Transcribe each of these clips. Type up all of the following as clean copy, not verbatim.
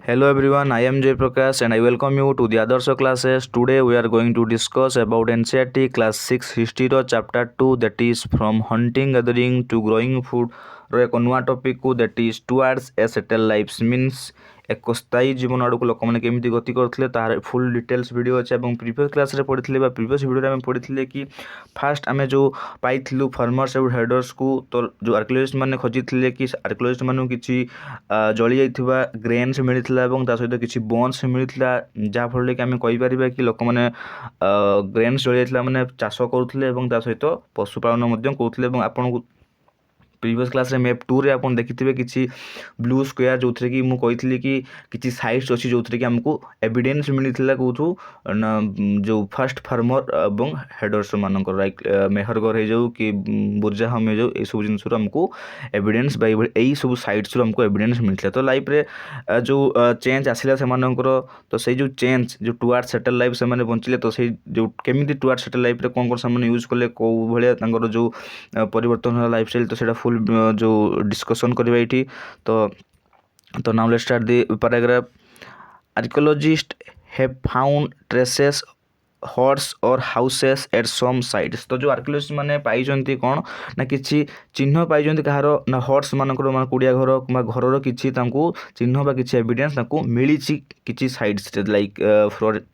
Hello everyone, I am Jay Prakash and I welcome you to the Adarsha classes. Today we are going to discuss about NCERT class 6 history ro chapter 2, that is from hunting gathering to growing food रो एक नुआ topic को that is towards a settle life's means एक स्थायी जीवन आड़ को लोक मैंने केमी गति करते तार फुल डिटेल्स वीडियो अच्छे और प्रीवियस क्लास रे पढ़ी प्रीवियस वीडियो में पढ़ी कि फास्ट आम जो पाइलु फार्मर्स और हेडर्स को तो जो आर्कियोलॉजिस्ट मैंने खोजी कि आर्कियोलॉजिस्ट मानू कि जली जाइथिबा ग्रेन्स मिलता सहित किसी बोन्स मिलता जहाँफल कि आम कहीपर कि लोक मैंने ग्रेन्स जली जाइथिला माने चाष करुले सहित पशुपालन करुले आपन प्रीवियस क्लास रे मैप 2 रे आपन देखिथिबे किछि ब्लू स्क्वायर जो कि मु कहितली कि किछि साइट्स अछि जो कि हमको एविडेंस मिलिथिला कोथु जो फर्स्ट फार्मर एवं हेडर्स मानकर लाइक मेहरगढ़ हे जो कि बुरजाहम हे जो ए सब जिंस हमको एविडेंस बाय एई सब साइट्स रो हमको एविडेंस मिलिथिला तो लाइफ रे जो चेंज आसिला से मानकर तो से जो चेंज जो टुवर्ड्स सेटल लाइफ से माने बंचिले तो से जो केमिति टुवर्ड्स सेटल लाइफ रे कोन कोन से माने यूज करले को भलिया तांगर जो परिवर्तन होला लाइफ स्टाइल तो सेटा फुल जो डिस्कशन करबा इठी तो now let's start the paragraph archaeologist have found traces horse और हाउसेस एट सम साइट्स तो जो आर्कियोलॉजिस्ट माने पाइजंती कोन ना किछि चिन्ह पाइजंती कहारो ना हॉर्स मानकर मान कुडिया घर किबा घरर किछि तांको चिन्ह बा किछि एविडेंस तांको मिलिछि किछि sites like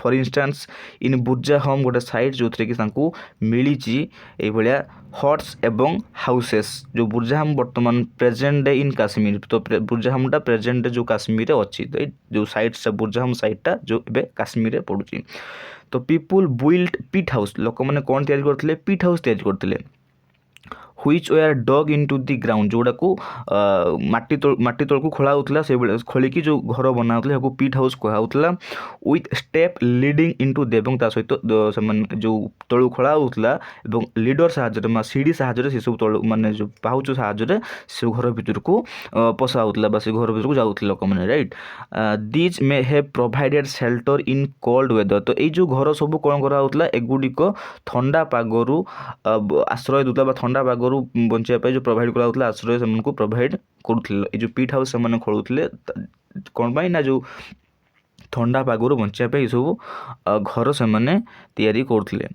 for instance in Burzahom गोटे साइट जो कि तांको मिलिछि ए भलिया हॉर्स एवं हाउसेस जो बुरजाहम वर्तमान प्रेजेंट डे इन काश्मीर तो बुरजाहमटा प्रेजेंट डे जो काश्मीर अच्छी तो जो साइट्स बुरजाहम साइटटा जो ए काश्मीर पड़ुछि तो पीपुल बिल्ड पिट हाउस लोक मैंने कौन तैयारी करते पिट हाउस तैयारी करते which were dug into the ground जोड़ा को माटी तल को खोला होता से खोलिकी जो घर बनाऊला पिट हाउस कहला विथ स्टेप लीडिंग इनटू देवं सहित जो तलू खोला होता लीडर साहाଯ୍य सीढ़ी साहाଯ୍य से सब तल माने जो पाउच साहाଯ୍य से घर भीतर को पशा होता से घर भीतर को जाऊे लोक मैंने right these may have provided shelter in cold weather तो ये जो घर सब कौन कराला एगुड़िक ठंडा पागरू आश्रय दूसरा ठंडा पागरू बचाई जो प्रोवाइड कराला आश्रय से प्रोवाइड करुले जो पिट हाउस से खोलुले कौन ना जो ठंडा पागरू बचाई सब घर से तैयारी करुले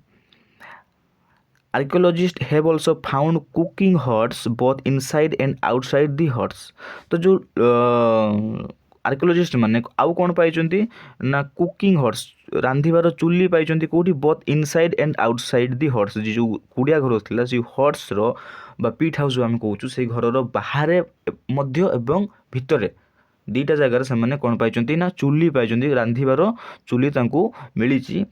archaeologist have also found cooking huts both inside and outside the huts तो जो आर्कियोलॉजिस्ट माने आउ कौन पाइचंती ना कुकिंग हट्स रांधिबार चुल्ली पाइचंती कोठी both inside and outside the huts जो कुड़िया घर थिला से हट्स रो बा पिट हाउस जो हम कहूँ से घर बाहर मध्य एवं भितरे दीटा जगार से माने कौन पाइचंती ना चुल्ली पाइचंती रांधिबार चुल्ली तांको मिलिची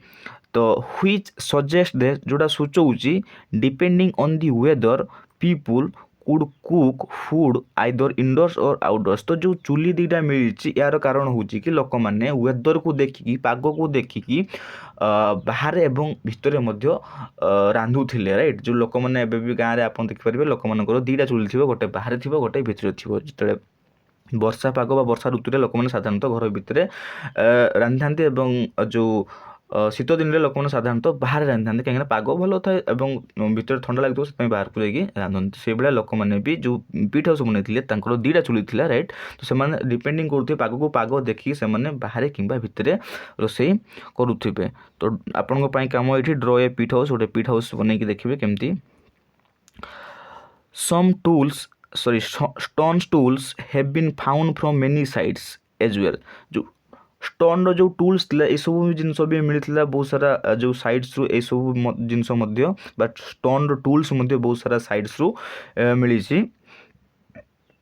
तो व्हिच सजेस्ट दे जोड़ा सूचौची depending on the weather people could cook food either indoors or outdoors तो जो चुली दीटा मिली यार कारण हूँ कि लोक मैंने वेदर को देखिकी पाग को देखिकी बाहर एवं भितर रांधुले राइट जो लोक मैंने भी गाँव में आप देखिपारे लोक मान दीटा चुली थी गोटे बाहर थी गोटे भितर थी जो वर्षा पाग वर्षा ऋतु लोक मैंने साधारणतः घर भितर रांधि जो शीत दिन में लोक मैंने साधारणतः बाहर रांधि कहीं पाग भल थाए भितर ठंडा लगे से बाहर को जाकि रांधती से भाया लोक मैंने भी जो पिट हाउस बनते दीटा चुली थी राइट तो से डिपेंडिंग करुवे पाग को पाग देखिए से बाहर कि भितर रोषे करुवे तो आपण कम ये ड्र ए पिट हाउस गोटे पिट हाउस बनई देखिए केमती some tools sorry stone tools have been found from many sites as well जो स्टोन जो टूल्स थिला ए सब जिनस भी मिलता बहुत सारा जो साइट्स रू ए सब जिनस बट स्टोन टूल्स बहुत सारा साइट्स रू मिली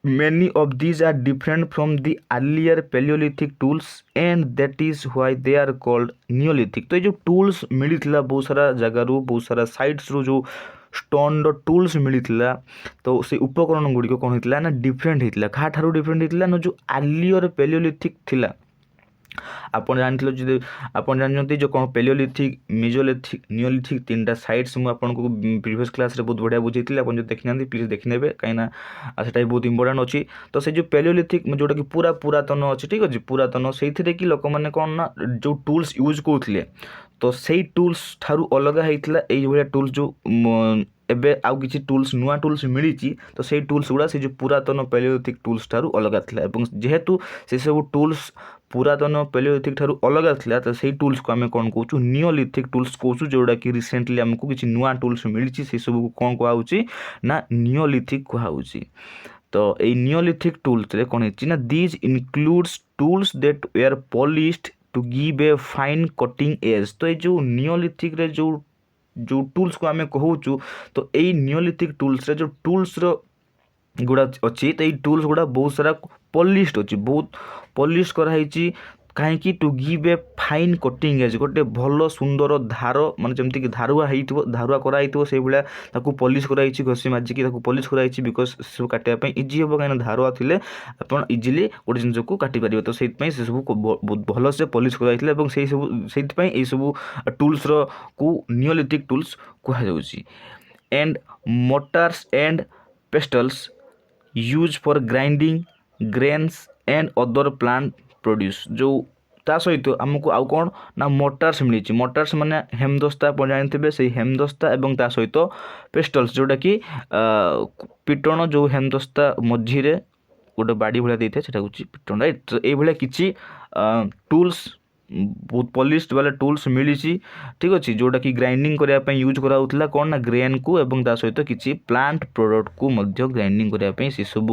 many of these are different from the earlier Paleolithic tools and that is why they are called Neolithic तो ये जो tools मिलता बहुत सारा जगार बहुत सारा साइट्स रू जो स्टोन टूल्स मिलता तो से उपकरण गुड़िक कौन होता ना डिफरेंट होता क्या ठार डिफरेंट होता ना जो आर्लियर पेलियोलिथिक थिला आपन जानते आपन जानते जो कौन पेलियोलिथिक मेजोलिथिक नियोलिथिक तीन टा साइट्स मुझे आपको प्रीवियस क्लास रे बहुत बढ़िया बुझेती आप जो देखी ना प्लीज देखने कहीं से बहुत इंपोर्टाट अच्छी तो से जो पेलियोलिथिक जोटा कि पूरा पुरातन अच्छी ठीक अच्छे पुरातन से कि लोक मैंने कौन ना जो टूल्स यूज करते तो से टूल्स ठारू अलग होता है टूल्स जो एबे आउ किसी टूल्स नुआ टूल्स मिली तो से टूल्स गुड़ा से जो पुरातन पेलियोलिथिक टूल्स ठारू अलग था जेहेतु से सब टूल्स पुरातन पेलियोलिथिक ठारू अलग थिला तो सेही टूल्स को आम कौन कहूँ नियोलिथिक टूल्स कहूँ जोड़ा कि रिसेंटली आमको किसी नुआ टूल्स मिली से सब कौन कहुच्छी ना नियोलिथिक कहुच्छी। तो ये नियोलिथिक टूल्स रे कौन है ना these includes tools that were polished to give a fine cutting edge. तो ये जो नियोलिथिक रे जो टूल्स को आम कहूँ तो यही नियोलिथिक टूल्स रे जो टूल्स गुड़ा अच्छी तो ये टूल्स गुड़ा बहुत सारा पॉलिश्ड अच्छी बहुत पॉलिश कराई कहीं to give a fine cutting edge गोटे भल सुंदर धार माने जमती कि धारुआ धारुआ कराई से भाया ताकू पॉलिश कराई घसी माजिकी पॉलिश कराई बिकज सब काटापी इजी हम कहीं धारुआ थे आप इजिली गोटे जिन को काटिपारे तो से सब बहुत भल से पॉलिश कराई से सब ये सब टूल्स को नियोलिथिक टूल्स कहुच्छी। And mortars and pestles use for grinding grains and other plant produce जो ता सहित आमको आउ कौन ना मोटार्स मिली मोटार्स माने हेमदस्ता आप जानते से हेमदस्ता एवं ता सहित पेस्टल्स जोटा कि पिटण जो हेमदस्ता मझीरे गोटे बाड़ी भाया देता है हूँ पिटण राइट। तो ये किसी टूल्स बहुत पॉलिश्ड वाला टूल्स मिली ठीक अच्छे जोटा कि ग्राइंडिंग करने यूज कराउथला कौन ना ग्रेन को एवं ता सहित किसी प्लांट प्रोडक्ट को मध्य ग्राइंडिंग करने से सब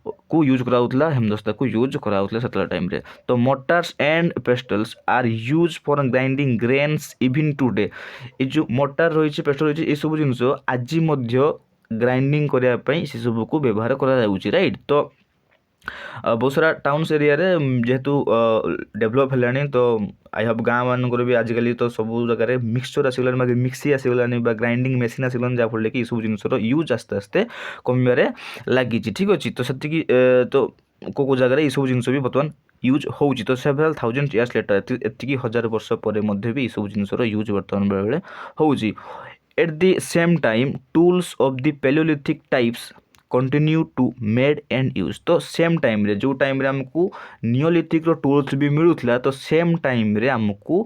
को यूज कराउथला हेमदस्ता को यूज कराउथला सेतला टाइम रे। तो mortars and pestles are use for grinding grains even today. ये जो मोटार रही पेस्टल रही ये सब जिन आज ग्राइंडिंग करने से सब को व्यवहार करा राइट। तो बहुत सारा टाउन्स एरिया रे जेहेतु डेभलप है तो आई हैव गाँ मानक भी आजिकल तो सब जगह मिक्सचर आसगलानी मिक्सी आसगलानी ग्राइंडिंग मेसीन आसगलानी जहाँफल कि सब जिनसर यूज आस्ते आस्ते कमिबारे लगी ठीक अच्छे। तो से तो को जगह ये सब जिन भी बर्तमान यूज हो तो सेभराल थाउजेंड इयर्स लेटर एति 1000 वर्ष पर भी सब जिनसर यूज बर्तमान बेले बेले हो। At the same time tools of the palaeolithic types continue to made and use. तो सेम टाइम रे जो टाइम रे हमको नियोलिथिक रो टूल्स भी मिलूला तो सेम टाइम रे हमको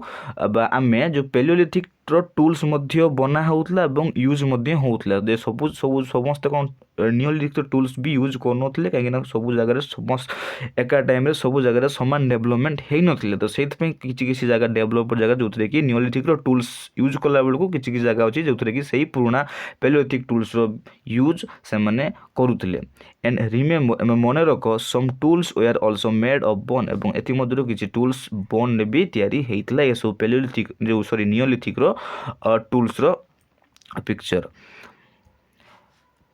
आमे जो पेलियोलिथिक रो टूल्स मध्य बना होउतला एवं यूज मध्य होउतला दे सब सब समस्त कौन नियोलिथिक टूल्स भी यूज करनोतले कहीं सब जगह समस्त एका टाइम रे सब जगह समान डेवलपमेंट है नथिले। तो सेत पे किसी जगह डेवलप जगह जो कि नियोलिथिक रो टूल्स यूज कला बेल को किसी जगह अच्छी जो कि सही पुराना पेलियोलिथिक टूल्स रो यूज से माने करुले। एंड रिमेम्बर मन रख some tools were also made of bone एवं एथि मध्य किसी टूल्स बोन रे भी तैयारी हेइतला ये सब पेलियोलिथिक जो सॉरी नियोलिथिक रो टूल्स रो picture.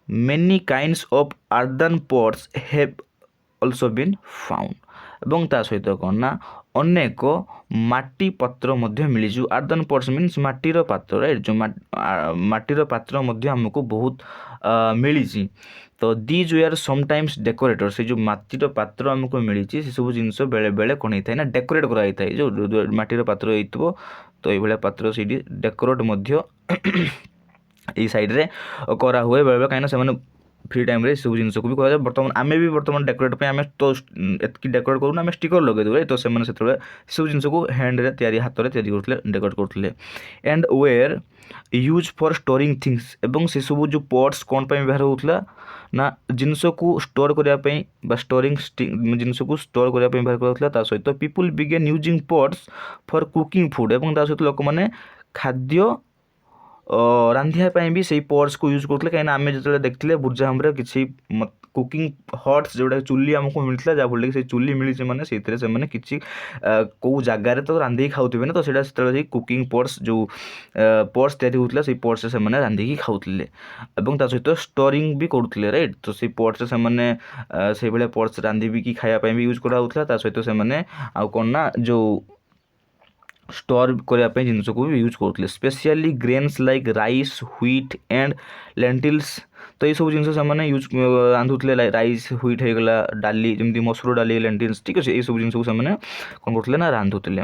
Many kinds of earthen pots have also been found एवं ता सहित कौन ना अनेक माटी पत्र मध्य मिली जो अर्दन पॉट्स मीन्स माटीर पात्र राइट जो माटीर पात्र मध्य हमको बहुत मिली। तो दीज वेयर समटाइम्स डेकोरेटर से जो माटीर पात्र हमको मिली से सब जिन बेले बेले कौन होता है ना डेकोरेट कराई था जो माटीर पात्र हो तो ये पात्र से डेकोरेट मध्य ये साइड रे करा हुए बेले कहीं से फ्री टाइम रे सब जिन को भी करा बर्तमान आमे भी बर्तमान डेकोरेट पे आमे तो एतकी डेकोरेट करू आमे स्टिकर लगे देबे तो से माने सेतले सब जिन को हैंड रे तैयारी हाथ रे तैयारी करथले डेकोरेट करथले। And were use for storing things एवं से सब जो पॉट्स कौन पे व्यवहार होतला ना जिनस को स्टोर करने बा स्टोरिंग जिनस को स्टोर करने व्यवहार करथला। ता सहित people began using pots for cooking food एवं ता सहित लोक माने खाद्य रांधिया भी से पॉट्स को यूज करते कहीं आम जो देखते बुर्जाम किसी कुकिंग हट्स जोड़ा चुली आमको मिलता जहाँफल कि चुली मिली मैंने से किसी कौ जगार तो रांधि खाऊे ना तो से कुकिंग पॉट्स जो पॉट्स तैयारी होता से पॉट्स से रांधिकी खाऊले और सहित स्टोरिंग भी करुले राइट। तो से पॉट्स से भाया पॉट्स रांधि खायापी भी यूज कराला सहित से आउ कौन ना जो स्टोर करने जिन को भी यूज करते specially grains like rice wheat and lentils. तो ये सब जिन से यूज रांधुले राइस व्हीट होगा डाली जमी मसूर डाली लेंटिल्स ठीक अच्छे ये सब जिन को कौन करते ना रांधुले।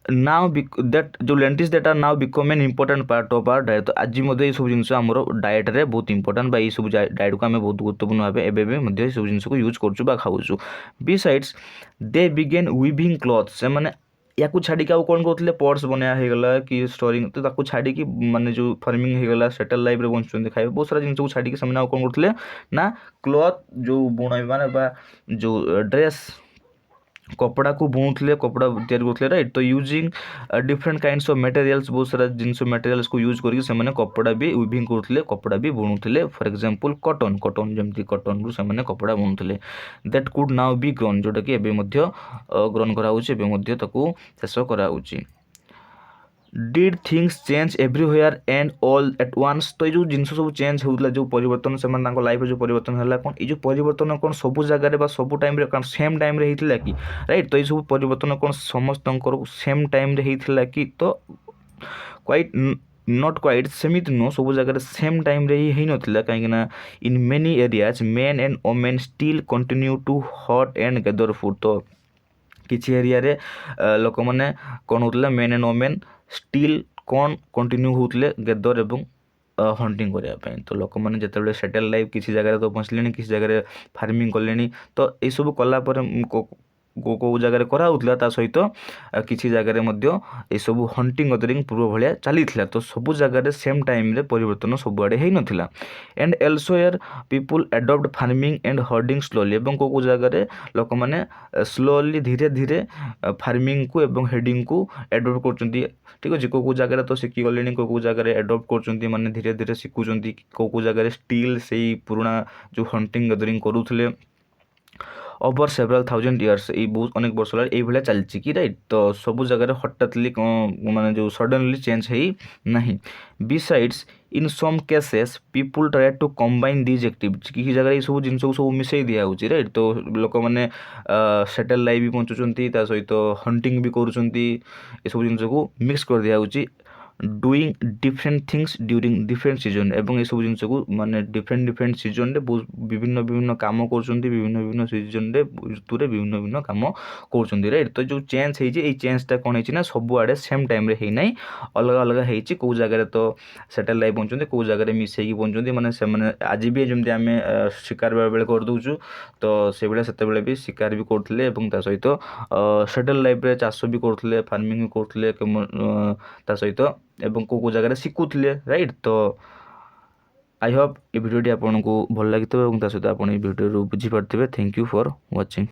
नाउ दैट जो lentils that are now become an important part of our diet. तो आज ये सब जिन आमर डाइट रे बहुत इंपोर्टेंट ये सब डाइट को आम बहुत गुरुत्वपूर्ण भाव एवं सब जिन को यूज कर खाऊँ। बिसाइड्स दे बिगेन वीविंग क्लॉथ से मैंने या छाड़ी कौन कहते पॉट्स बनाया होगा कि स्टोरिंग तो छाड़ी माने जो फार्मिंग होगा सेटल लाइफ में बंचुं खाए बहुत सारा जिन छाड़ी कौन करते ना क्लॉथ जो बुणाई माने जो ड्रेस कपड़ा को बुणुले कपड़ा तैयारी करते राइट। तो using different kinds of materials बहुत सारा जिनस मटेरियल्स को यूज करके से कपड़ा भी वीविंग करते कपड़ा भी बुणुले फॉर एग्जांपल कॉटन कॉटन जमती कॉटन रु से कपड़ा बुणुले that could now be grown जोटा कि एबे मध्य ग्रोन कराउछि एबे मध्य ताकू शेष कराउछि। Did things change everywhere and all at once. तो ये जो जिन सब चेंज होता जो परिवर्तन से लाइफ जो परिवर्तन है कौन ये परिवर्तन कौन सब जगह सब टाइम सेम टाइम होता कि राइट। तो ये सब परिवर्तन कौन समस्त सेम टाइम होता कि तो क्वाइट नॉट क्वाइट सेमित नुह सब जगह सेम टाइम ही नाला कहीं in many areas men and women still continue to hunt and gather food. तो किसी एरिया रे लोक मैंने कौन होता मेन एंड वोमेन स्टिल कौन कंटिन्यू होते गैदर एवं हंटिंग करने। तो लोक मैंने जिते सेटल लाइफ किसी जगह तो पहुँचले किसी जगह फार्मिंग कले तो ये सब कलापर को जगह कराला ता सहित किसी जगह सब हंटिंग गदरिंग पूर्व भाया चली। तो सब जगह सेम टाइम रे परिवर्तन सबुआड़े हो नाला and elsewhere people adapt farming and herding slowly. को जगह लोक मैंने स्लोली धीरे धीरे फार्मिंग को एवं हेडिंग को एडप्ट कर ठीक अच्छे को जगह तो शिखी गले को जगह एडप्ट कर माने धीरे धीरे शिखुंट को जगह स्टिल से पुराना जो हंटिंग गदरिंग करूले ओवर सेवराल थाउजेंड इयर्स ये बहुत अनेक वर्ष ये चलती कि राइट। तो सब जगह हठातली माने जो सडनली चेंज है नहीं। Besides in some cases people try to combine these activities किसी जगह ये सब जिन सब मिसई दिया राइट। तो लोक मैंने सेटल लाइफ भी पहुँचुंट सहित हंटिंग भी कर सब जिन को मिक्स कर दिया doing different things during different season एवं ये सब जिनस को माने डिफरेंट डिफरेंट सीजन रे विभिन्न विभिन्न काम कर विभिन्न विभिन्न सीजन रे ऋतु रे विभिन्न विभिन्न काम कर राइट। तो जो चेंज है चेंजटा कौन है सब आड़े सेम टाइम रे है नहीं अलग अलग है कौ जगह तो सेटल लाइफ पहुँचते कौ जगह मिसई पहुँचते माने आज भी जमी आम शिकार बेले करदे तो से भाई भी शिकार भी करते सहित सेटल लाइफ रे चाष भी करते फार्मिंग भी करते सहित एवं को जगह शिखुले राइट। तो आई होप ये वीडियोटी आपको भल लगी सहित आप भिडियो बुझीपारे। Thank you for watching.